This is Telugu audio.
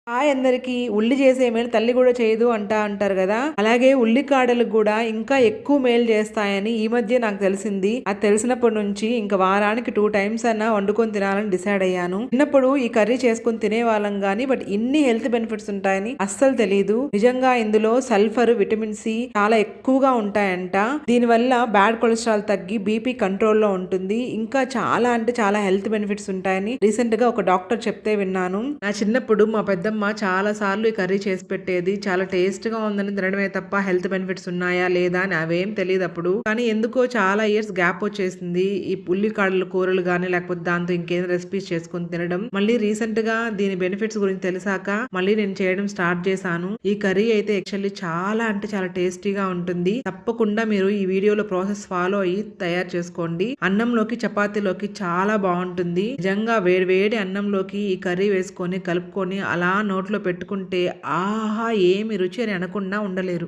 హాయ్ అందరికి. ఉల్లి చేసే మేలు తల్లి కూడా చేయదు అంటారు కదా. అలాగే ఉల్లికాడలు కూడా ఇంకా ఎక్కువ మేలు చేస్తాయని ఈ మధ్య నాకు తెలిసింది. అది తెలిసినప్పటి నుంచి ఇంకా వారానికి 2 టైమ్స్ అన్నా వండుకొని తినాలని డిసైడ్ అయ్యాను. చిన్నప్పుడు ఈ కర్రీ చేసుకుని తినేవాళ్ళం గానీ బట్ ఇన్ని హెల్త్ బెనిఫిట్స్ ఉంటాయని అస్సలు తెలియదు. నిజంగా ఇందులో సల్ఫర్, విటమిన్ సి చాలా ఎక్కువగా ఉంటాయంట. దీనివల్ల బ్యాడ్ కొలెస్ట్రాల్ తగ్గి బీపీ కంట్రోల్లో ఉంటుంది. ఇంకా చాలా అంటే చాలా హెల్త్ బెనిఫిట్స్ ఉంటాయని రీసెంట్ గా ఒక డాక్టర్ చెప్తే విన్నాను. నా చిన్నప్పుడు మా పెద్దమ్మ చాలా సార్లు ఈ కర్రీ చేసి పెట్టేది. చాలా టేస్ట్ గా ఉందని తినడమే తప్ప హెల్త్ బెనిఫిట్స్ ఉన్నాయా లేదా అని అవేం తెలియదు అప్పుడు. కానీ ఎందుకో చాలా ఇయర్స్ గ్యాప్ వచ్చేసింది ఈ ఉల్లికాడలు కూరలు గానీ లేకపోతే దాంతో ఇంకేదైనా రెసిపీస్ చేసుకుని తినడం. మళ్ళీ రీసెంట్ గా దీని బెనిఫిట్స్ గురించి తెలిసాక మళ్ళీ నేను చేయడం స్టార్ట్ చేశాను. ఈ కర్రీ అయితే యాక్చువల్లీ చాలా అంటే చాలా టేస్టీగా ఉంటుంది. తప్పకుండా మీరు ఈ వీడియోలో ప్రాసెస్ ఫాలో అయ్యి తయారు చేసుకోండి. అన్నంలోకి చపాతీలోకి చాలా బాగుంటుంది. నిజంగా వేడి వేడి అన్నంలోకి ఈ కర్రీ వేసుకొని కలుపుకొని అలా నోట్లో పెట్టుకుంటే ఆహా ఏమి రుచి అని అనకుండా ఉండలేరు.